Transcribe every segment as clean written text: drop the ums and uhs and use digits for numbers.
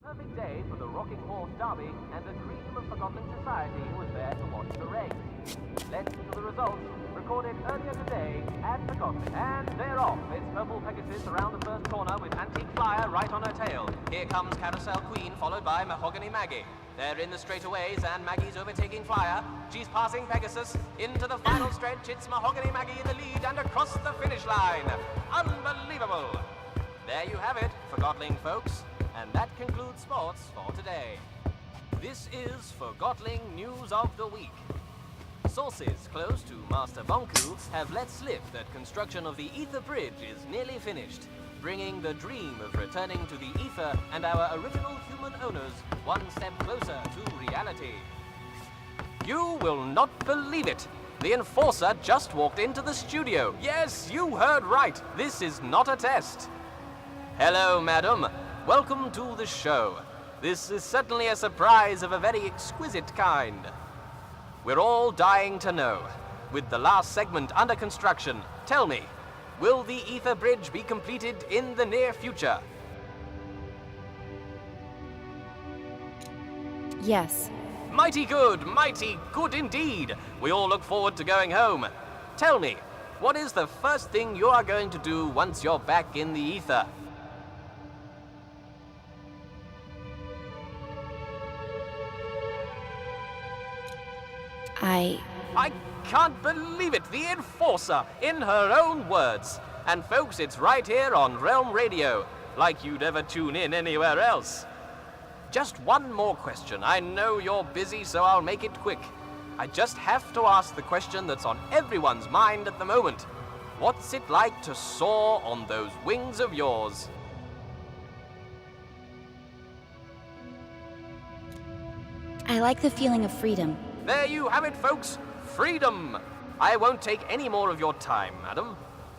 Perfect day for the Rocking Horse Derby, and a dream of forgotten society was there to watch the race. Let's to the results, recorded earlier today at Forgotton. And they're off. It's Purple Pegasus around the first corner with Antique Flyer right on her tail. Here comes Carousel Queen, followed by Mahogany Maggie. They're in the straightaways, and Maggie's overtaking Flyer. She's passing Pegasus. Into the final stretch, it's Mahogany Maggie in the lead and across the finish line. Unbelievable! There you have it, Forgotling folks. And that concludes sports for today. This is Forgotling News of the Week. Sources close to Master Bonku have let slip that construction of the Ether Bridge is nearly finished, bringing the dream of returning to the Ether and our original human owners one step closer to reality. You will not believe it! The Enforcer just walked into the studio. Yes, you heard right. This is not a test. Hello, madam. Welcome to the show. This is certainly a surprise of a very exquisite kind. We're all dying to know. With the last segment under construction, tell me, will the Ether Bridge be completed in the near future? Yes. Mighty good indeed. We all look forward to going home. Tell me, what is the first thing you are going to do once you're back in the Ether? I can't believe it! The Enforcer, in her own words. And folks, it's right here on Realm Radio, like you'd ever tune in anywhere else. Just one more question. I know you're busy, so I'll make it quick. I just have to ask the question that's on everyone's mind at the moment. What's it like to soar on those wings of yours? I like the feeling of freedom. There you have it, folks. Freedom. I won't take any more of your time, madam.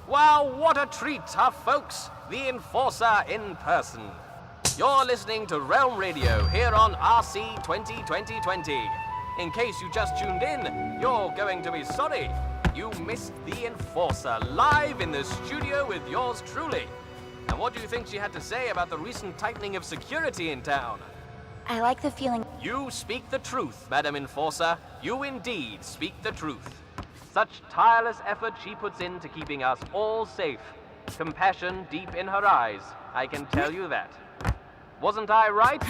Wow, what a treat, huh, folks? The Enforcer in person. You're listening to Realm Radio here on RC 2020. In case you just tuned in, you're going to be sorry. You missed the Enforcer live in the studio with yours truly. And what do you think she had to say about the recent tightening of security in town? I like the feeling. You speak the truth, Madam Enforcer. You indeed speak the truth. Such tireless effort she puts into keeping us all safe. Compassion deep in her eyes, I can tell you that. Wasn't I right?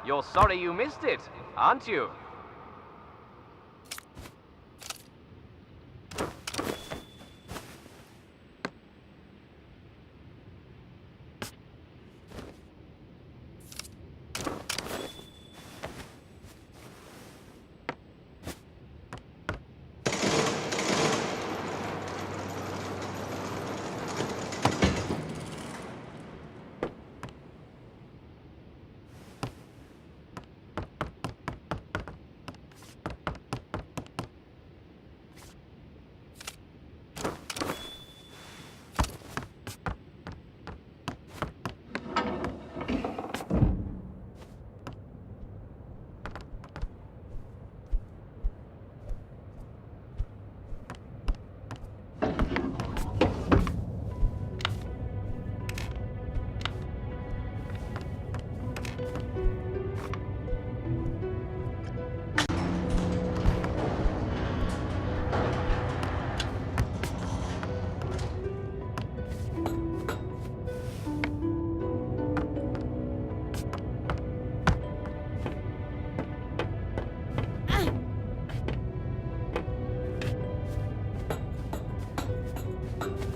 You're sorry you missed it, aren't you?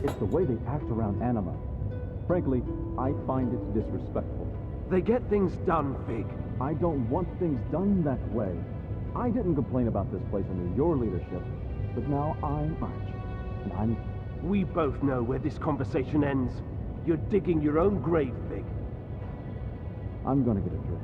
It's the way they act around Anima. Frankly, I find it disrespectful. They get things done, Fig. I don't want things done that way. I didn't complain about this place under your leadership, but now I'm Arch, and I'm... We both know where this conversation ends. You're digging your own grave, Fig. I'm gonna get a drink.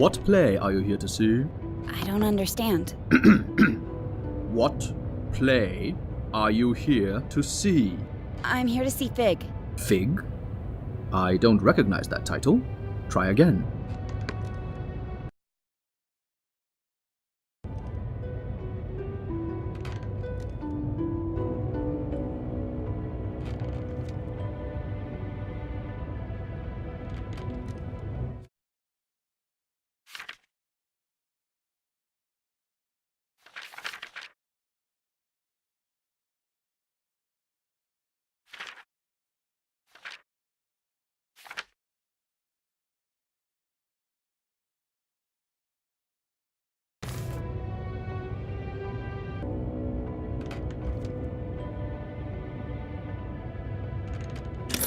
What play are you here to see? I don't understand. What play are you here to see? I'm here to see Fig. Fig? I don't recognize that title. Try again.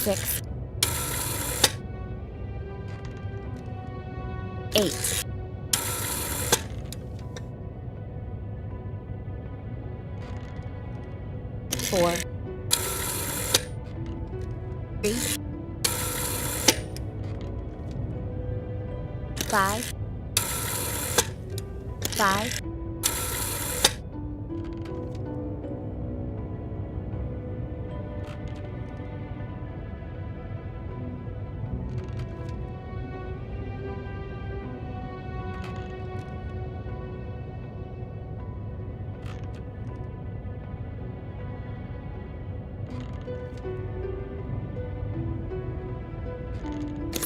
Six. 8. 4. 3. 5. 5.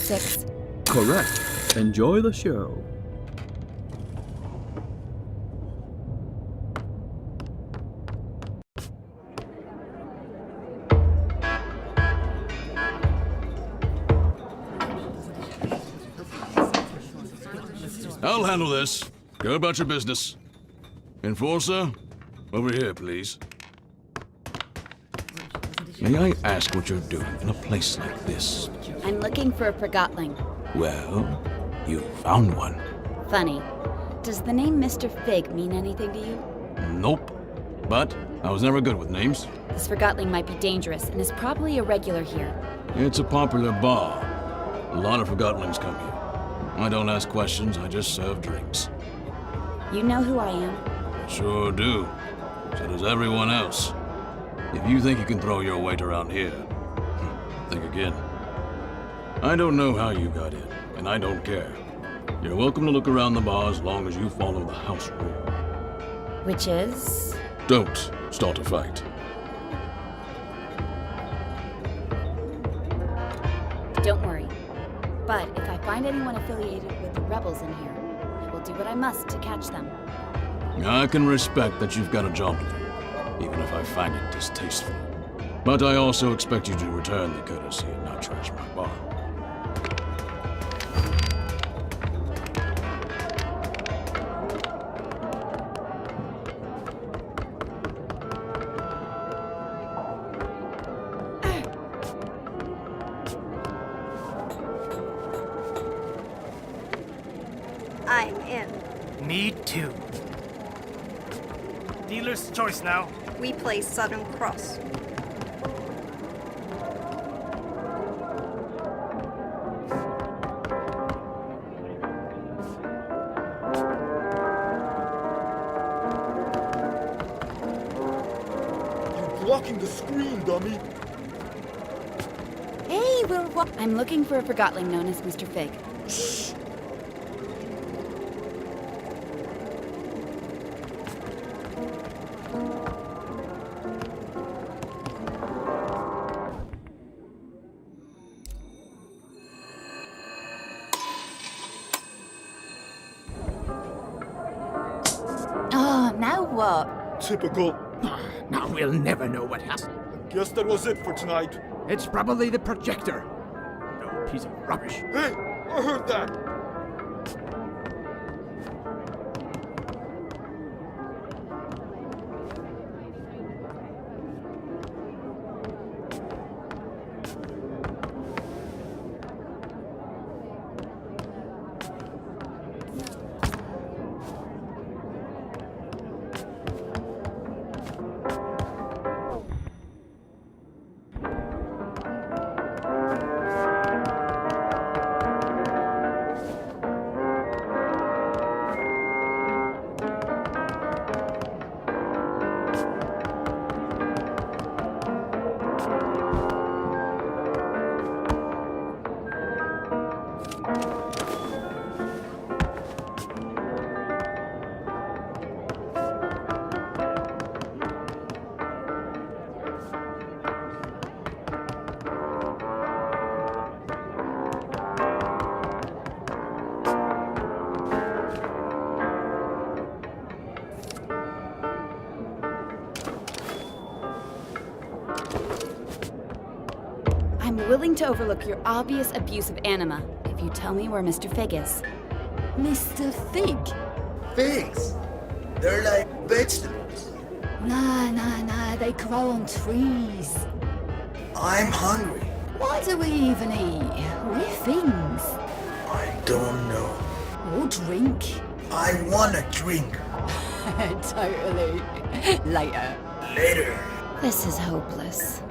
6. Correct. Enjoy the show. I'll handle this. Go about your business. Enforcer, over here, please. May I ask what you're doing in a place like this? I'm looking for a Forgotling. Well, you found one. Funny. Does the name Mr. Fig mean anything to you? Nope. But I was never good with names. This Forgotling might be dangerous and is probably a regular here. It's a popular bar. A lot of Forgottlings come here. I don't ask questions, I just serve drinks. You know who I am? Sure do. So does everyone else. If you think you can throw your weight around here, think again. I don't know how you got in, and I don't care. You're welcome to look around the bar as long as you follow the house rule. Which is? Don't start a fight. Don't worry. But if I find anyone affiliated with the rebels in here, I will do what I must to catch them. I can respect that you've got a job to do, even if I find it distasteful. But I also expect you to return the courtesy and not trash my bar. I'm in. Me too. Dealer's choice now. We play Southern Cross. You're blocking the screen, dummy. Hey, I'm looking for a Forgotling known as Mr. Fig. Oh, now what? Typical. Now we'll never know what happened. Guess that was it for tonight. It's probably the projector. No piece of rubbish. Hey, I heard that. I'm willing to overlook your obvious abuse of anima if you tell me where Mr. Fig is. Mr. Fig? Figs? They're like vegetables. Nah, they grow on trees. I'm hungry. Why do we even eat? We're things. I don't know. Or drink. I want a drink. Totally. Later. Later. This is hopeless.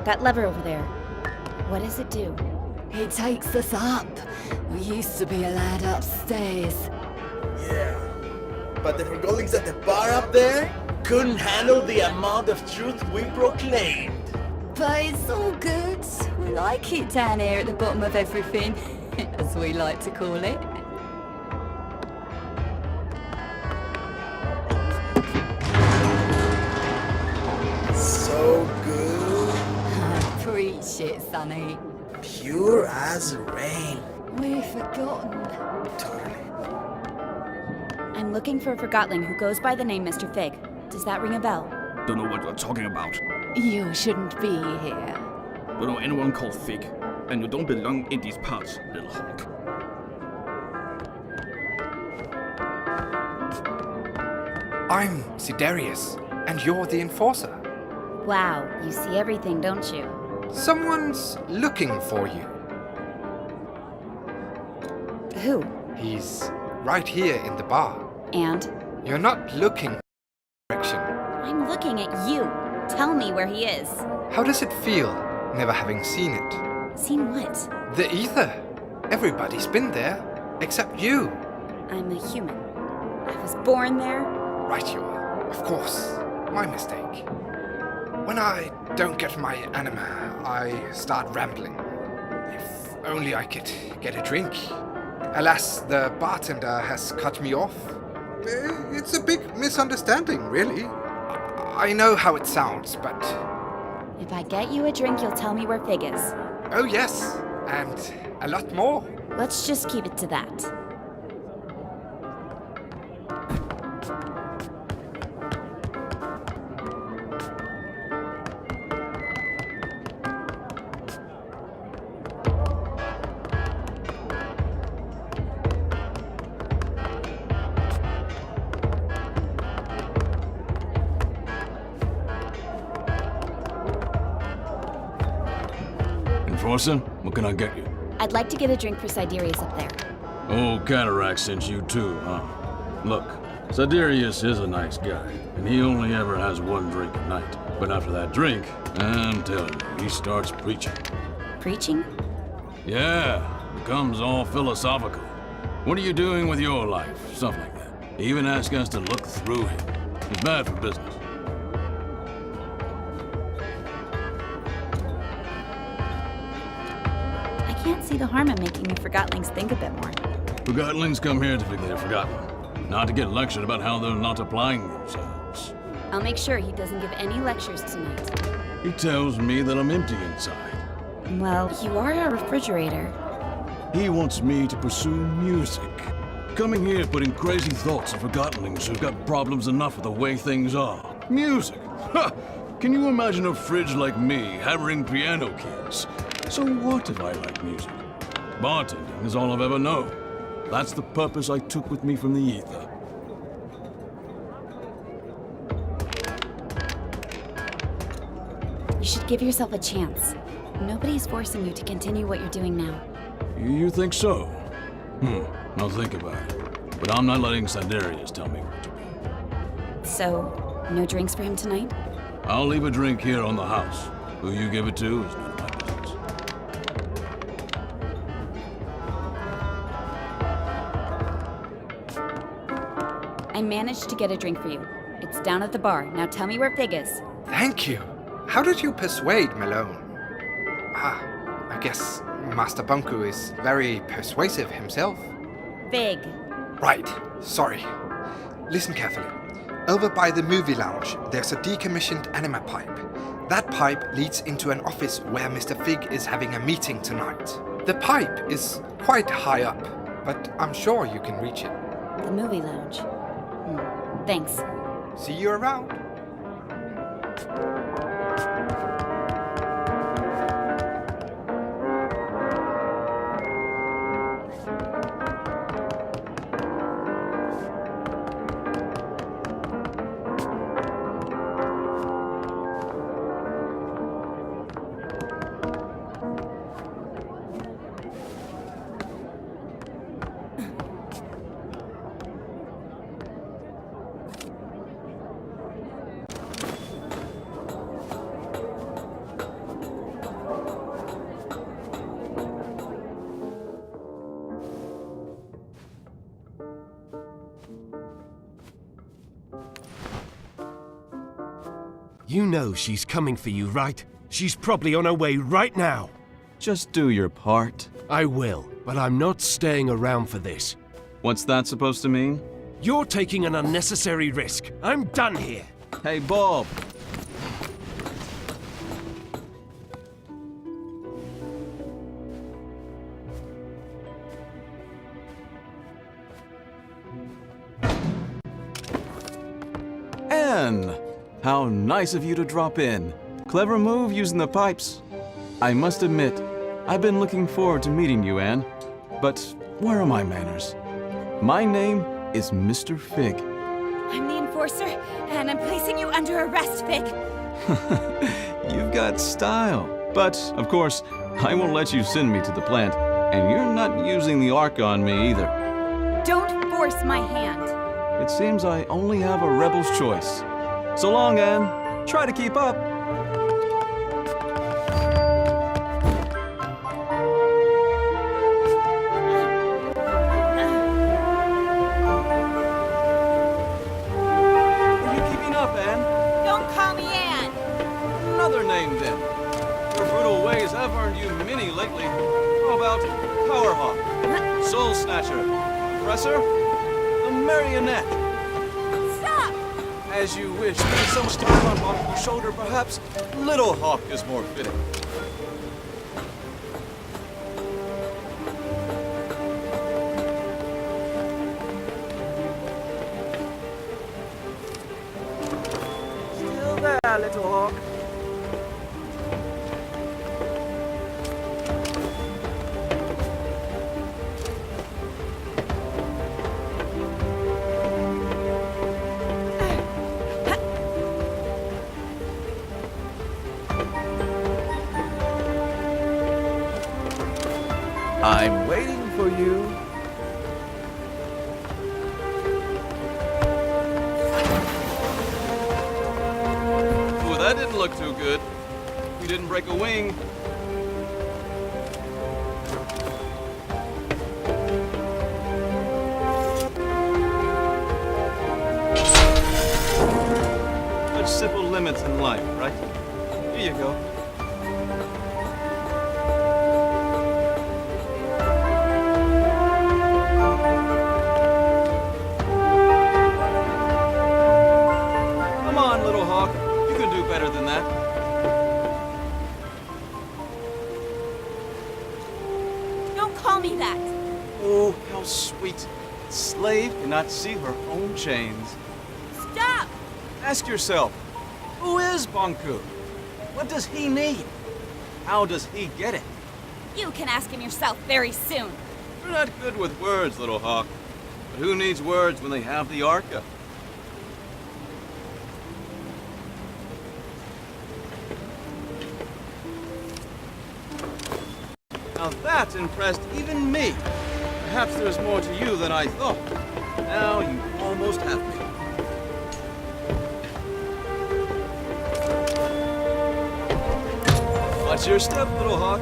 That lever over there. What does it do? It takes us up. We used to be allowed upstairs. Yeah. But the Forgottons at the bar up there couldn't handle the amount of truth we proclaimed. But it's all good. We like it down here at the bottom of everything, as we like to call it. So good. Preach it, Sonny. Pure as rain. We're forgotten. Totally. I'm looking for a Forgotling who goes by the name Mr. Fig. Does that ring a bell? Don't know what you're talking about. You shouldn't be here. Don't know anyone called Fig. And you don't belong in these parts, little hawk. I'm Sidarius, and you're the enforcer. Wow, you see everything, don't you? Someone's looking for you. Who? He's right here in the bar. And? You're not looking direction. I'm looking at you. Tell me where he is. How does it feel, never having seen it? Seen what? The ether. Everybody's been there, except you. I'm a human. I was born there. Right you are. Of course. My mistake. When I don't get my anima, I start rambling. If only I could get a drink. Alas, the bartender has cut me off. It's a big misunderstanding, really. I know how it sounds, but... If I get you a drink, you'll tell me where Fig is. Oh yes, and a lot more. Let's just keep it to that. Enforcer, what can I get you? I'd like to get a drink for Sidarius up there. Old Cataract sent you too, huh? Look, Sidarius is a nice guy, and he only ever has one drink a night. But after that drink, I'm telling you, he starts preaching. Preaching? Yeah, becomes all philosophical. What are you doing with your life? Stuff like that. He even asks us to look through him. It's bad for business. I can't see the harm in making you Forgottlings think a bit more. Forgottlings come here to think they're forgotten, not to get lectured about how they're not applying themselves. I'll make sure he doesn't give any lectures tonight. He tells me that I'm empty inside. Well, you are a refrigerator. He wants me to pursue music. Coming here putting crazy thoughts of Forgottlings who've got problems enough with the way things are. Music! Ha! Can you imagine a fridge like me hammering piano keys? So what if I like music? Bartending is all I've ever known. That's the purpose I took with me from the ether. You should give yourself a chance. Nobody's forcing you to continue what you're doing now. You think so? I'll think about it. But I'm not letting Sidarius tell me what to do. So, no drinks for him tonight? I'll leave a drink here on the house. Who you give it to is none of my business. I managed to get a drink for you. It's down at the bar. Now tell me where Fig is. Thank you. How did you persuade Malone? I guess Master Bunku is very persuasive himself. Fig. Right, sorry. Listen carefully. Over by the movie lounge, there's a decommissioned anima pipe. That pipe leads into an office where Mr. Fig is having a meeting tonight. The pipe is quite high up, but I'm sure you can reach it. The movie lounge. Thanks. See you around. You know she's coming for you, right? She's probably on her way right now. Just do your part. I will, but I'm not staying around for this. What's that supposed to mean? You're taking an unnecessary risk. I'm done here. Hey, Bob. Anne! How nice of you to drop in. Clever move using the pipes. I must admit, I've been looking forward to meeting you, Anne. But where are my manners? My name is Mr. Fig. I'm the enforcer, and I'm placing you under arrest, Fig. You've got style. But, of course, I won't let you send me to the plant, and you're not using the Ark on me either. Don't force my hand. It seems I only have a rebel's choice. So long, Anne. Try to keep up. Are you keeping up, Anne? Don't call me Anne. Another name, then. Your brutal ways have earned you many lately. How about Powerhawk, Soul Snatcher, Oppressor, a Marionette? Stop! As you wish, there's so much time on Hawk's shoulder, perhaps Little Hawk is more fitting. Still there, Little Hawk. I'm waiting for you. Ooh, that didn't look too good. You didn't break a wing. Such simple limits in life, right? Here you go. Better than that. Don't call me that. Oh, how sweet. A slave cannot see her own chains. Stop! Ask yourself, who is Banku? What does he need? How does he get it? You can ask him yourself very soon. You're not good with words, Little Hawk. But who needs words when they have the Arca? Now that impressed even me. Perhaps there's more to you than I thought. Now you almost have me. Watch your step, Little Hawk.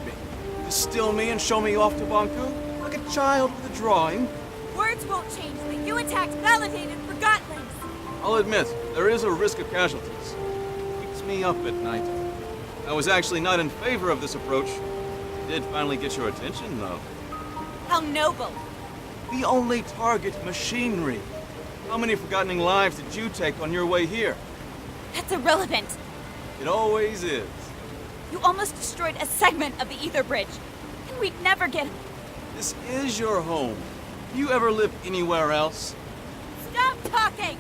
Me. Distill me and show me off to Banku like a child with a drawing. Words won't change that you attacked validated Forgottlings. I'll admit, there is a risk of casualties. It keeps me up at night. I was actually not in favor of this approach. It did finally get your attention, though. How noble. We only target machinery. How many Forgottening lives did you take on your way here? That's irrelevant. It always is. You almost destroyed a segment of the ether bridge, and we'd never get... This is your home. Do you ever live anywhere else? Stop talking!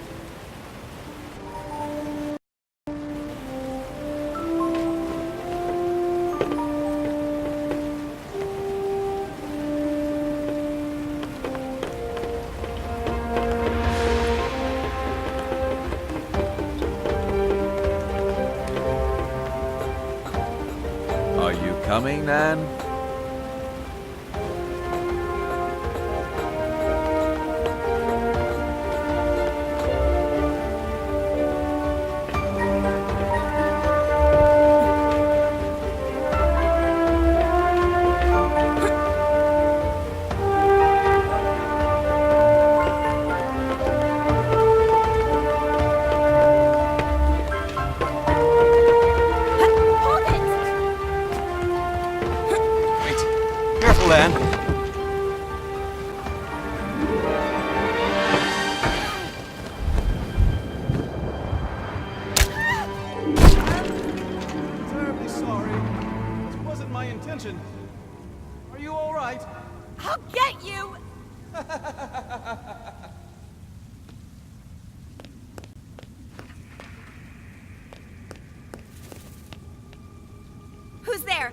Are you Coming, Nan? Careful, Anne. Terribly sorry. It wasn't my intention. Are you all right? I'll get you! Who's there?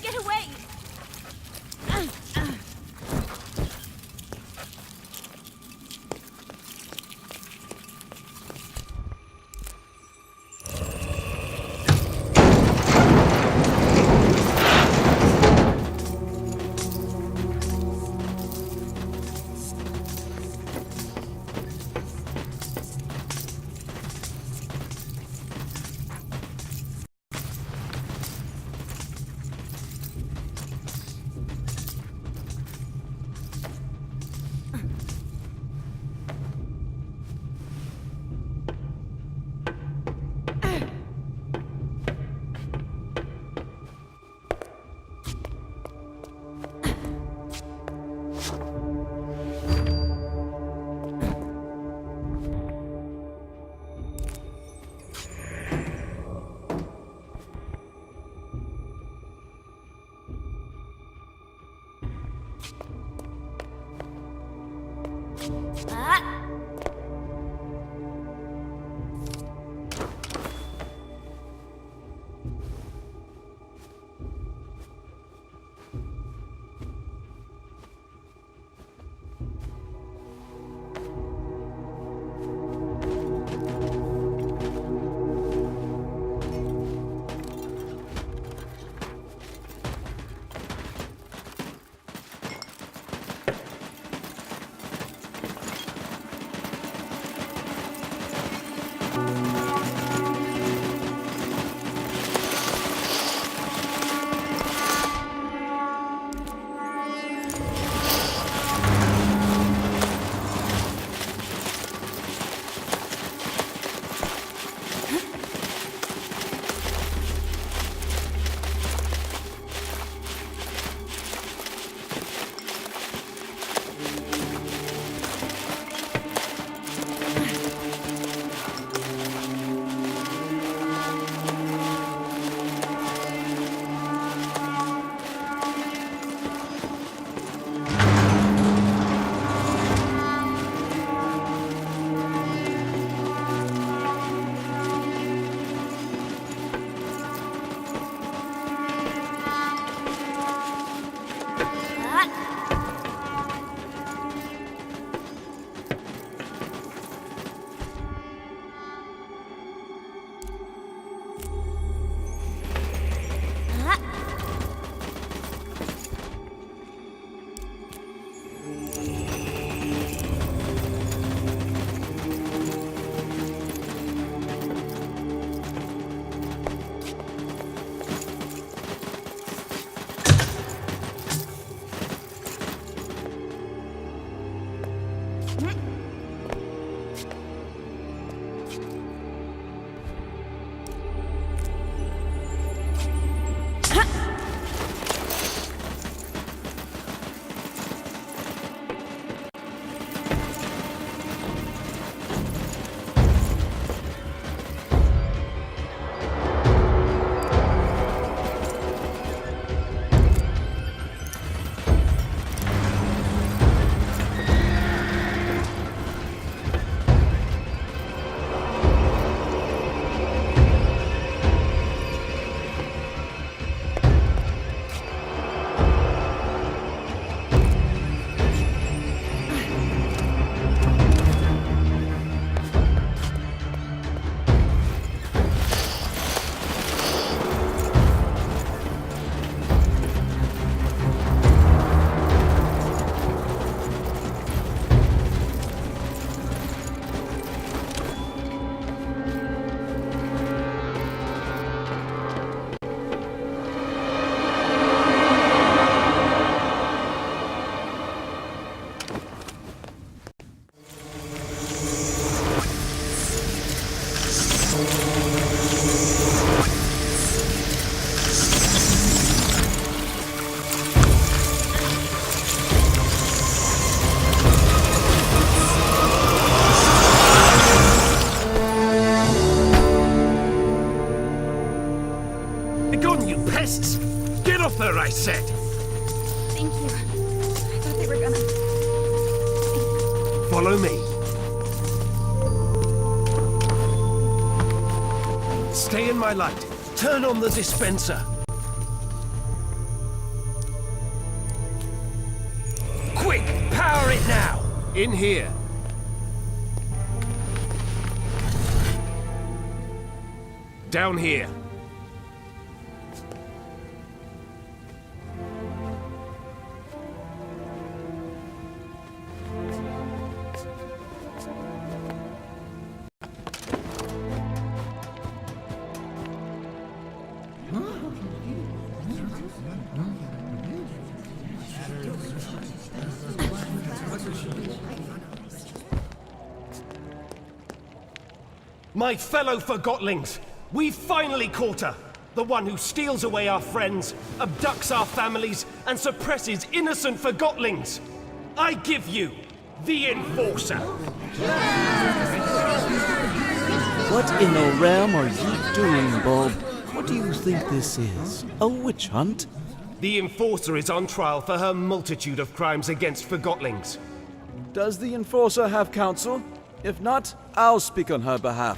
Get away! I said. Thank you. I thought they were gonna... Follow me. Stay in my light. Turn on the dispenser. Quick! Power it now! In here. Down here. My fellow Forgotlings, we've finally caught her! The one who steals away our friends, abducts our families, and suppresses innocent Forgotlings! I give you the Enforcer! What in the realm are you doing, Bob? What do you think this is? A witch hunt? The Enforcer is on trial for her multitude of crimes against Forgotlings. Does the Enforcer have counsel? If not, I'll speak on her behalf.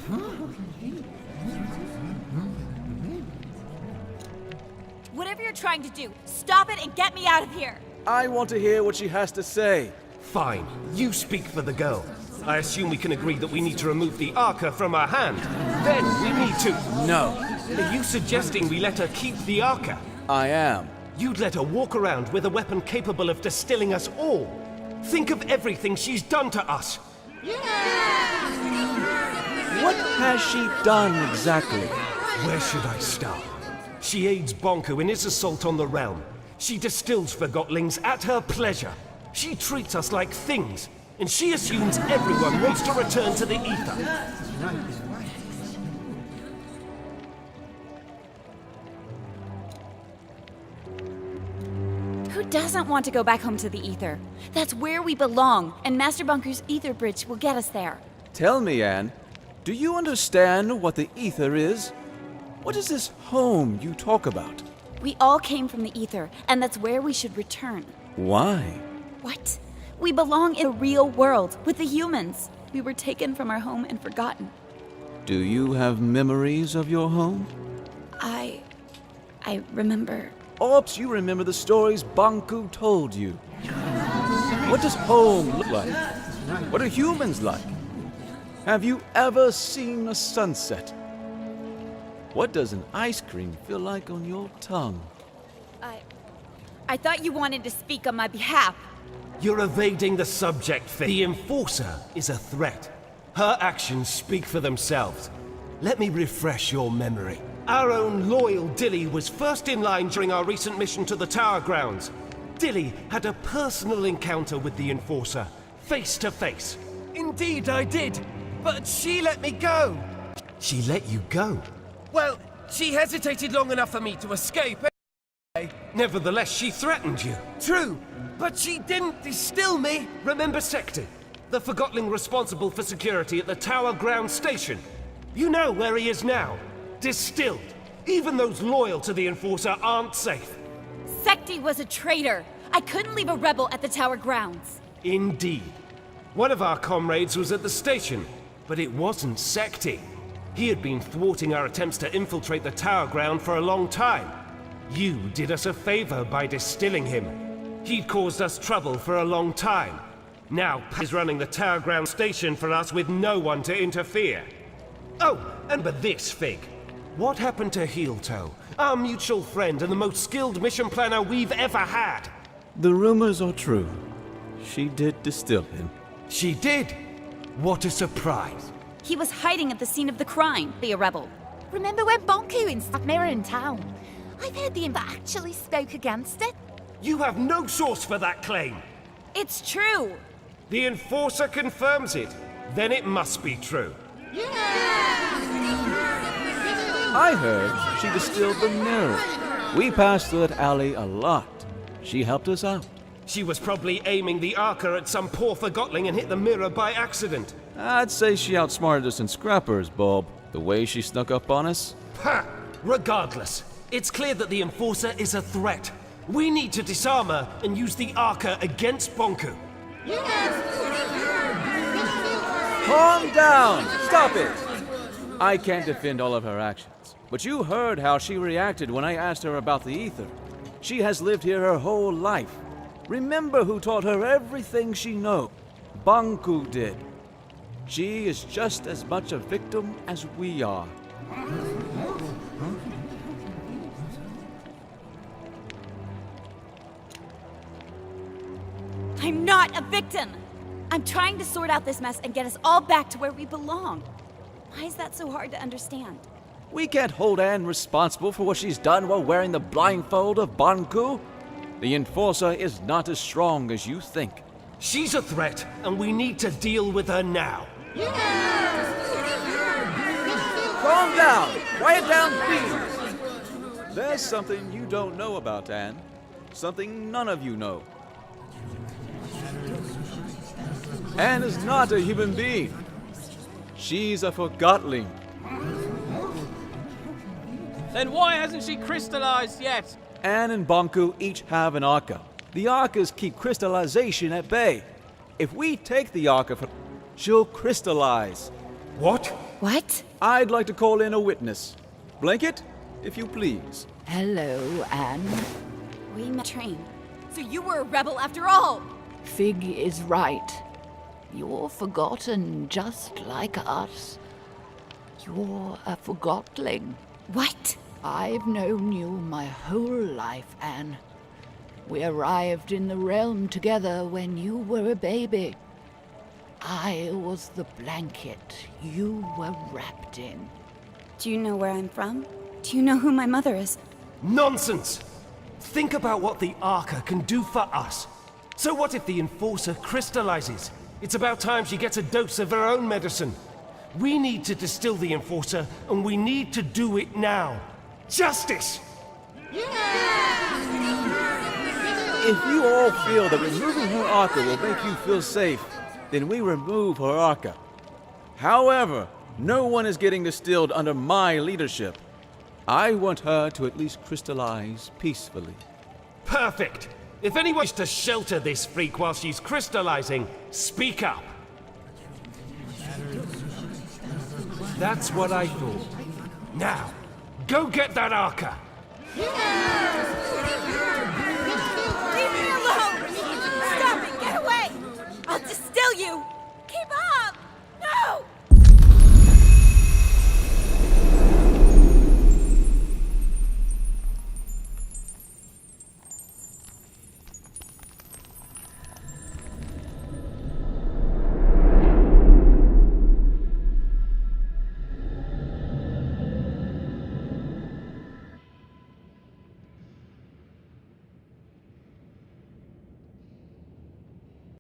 Whatever you're trying to do, stop it and get me out of here! I want to hear what she has to say. Fine, you speak for the girl. I assume we can agree that we need to remove the Arca from her hand. Then we need to... No. Are you suggesting we let her keep the Arca? I am. You'd let her walk around with a weapon capable of distilling us all. Think of everything she's done to us. What has she done exactly? Where should I start? She aids Bonku in his assault on the realm. She distills Forgotlings at her pleasure. She treats us like things, and she assumes everyone wants to return to the ether. Who doesn't want to go back home to the ether? That's where we belong, and Master Bunker's ether bridge will get us there. Tell me, Anne, do you understand what the ether is? What is this home you talk about? We all came from the ether, and that's where we should return. Why? What? We belong in the real world, with the humans. We were taken from our home and forgotten. Do you have memories of your home? I remember... Oops, you remember the stories Bonku told you. What does home look like? What are humans like? Have you ever seen a sunset? What does an ice cream feel like on your tongue? I thought you wanted to speak on my behalf. You're evading the subject, Finn. The Enforcer is a threat. Her actions speak for themselves. Let me refresh your memory. Our own loyal Dilly was first in line during our recent mission to the Tower Grounds. Dilly had a personal encounter with the Enforcer, face to face. Indeed I did, but she let me go. She let you go? Well, she hesitated long enough for me to escape. Nevertheless, she threatened you. True, but she didn't distill me. Remember Sector, the Forgotling responsible for security at the Tower Ground Station. You know where he is now. Distilled. Even those loyal to the Enforcer aren't safe. Secti was a traitor. I couldn't leave a rebel at the Tower Grounds. Indeed. One of our comrades was at the station, but it wasn't Secti. He had been thwarting our attempts to infiltrate the Tower Ground for a long time. You did us a favor by distilling him. He'd caused us trouble for a long time. Now he's running the Tower Ground Station for us with no one to interfere. Oh, and but this, Fig. What happened to Heeltoe, our mutual friend and the most skilled mission planner we've ever had? The rumors are true. She did distill him. She did? What a surprise. He was hiding at the scene of the crime, be a rebel. Remember when Bonku installed Mirror in town? I've heard the Imp actually spoke against it. You have no source for that claim. It's true. The Enforcer confirms it. Then it must be true. I heard she distilled the mirror. We passed through that alley a lot. She helped us out. She was probably aiming the Arca at some poor Forgotling and hit the mirror by accident. I'd say she outsmarted us in scrappers, Bob. The way she snuck up on us. Ha! Regardless, it's clear that the Enforcer is a threat. We need to disarm her and use the Arca against Bonku. Calm down! Stop it! I can't defend all of her actions, but you heard how she reacted when I asked her about the ether. She has lived here her whole life. Remember who taught her everything she knows. Bonku did. She is just as much a victim as we are. I'm not a victim! I'm trying to sort out this mess and get us all back to where we belong. Why is that so hard to understand? We can't hold Anne responsible for what she's done while wearing the blindfold of Bonku. The Enforcer is not as strong as you think. She's a threat, and we need to deal with her now. Calm down! Quiet down, please! There's something you don't know about Anne. Something none of you know. Anne is not a human being. She's a Forgottling. Then why hasn't she crystallized yet? Anne and Bonku each have an Arca. The Arcas keep crystallization at bay. If we take the Arca, she'll crystallize. What? What? I'd like to call in a witness. Blanket, if you please. Hello, Anne. We met train. So you were a rebel after all! Fig is right. You're forgotten just like us. You're a Forgottling. What? I've known you my whole life, Anne. We arrived in the realm together when you were a baby. I was the blanket you were wrapped in. Do you know where I'm from? Do you know who my mother is? Nonsense! Think about what the Arca can do for us. So what if the Enforcer crystallizes? It's about time she gets a dose of her own medicine. We need to distill the Enforcer, and we need to do it now. Justice! If you all feel that removing her Arca will make you feel safe, then we remove her Arca. However, no one is getting distilled under my leadership. I want her to at least crystallize peacefully. Perfect! If anyone wants to shelter this freak while she's crystallizing, speak up. That's what I thought. Now, go get that Arca! Leave me alone! Stop it! Get away! I'll distill you! Keep up!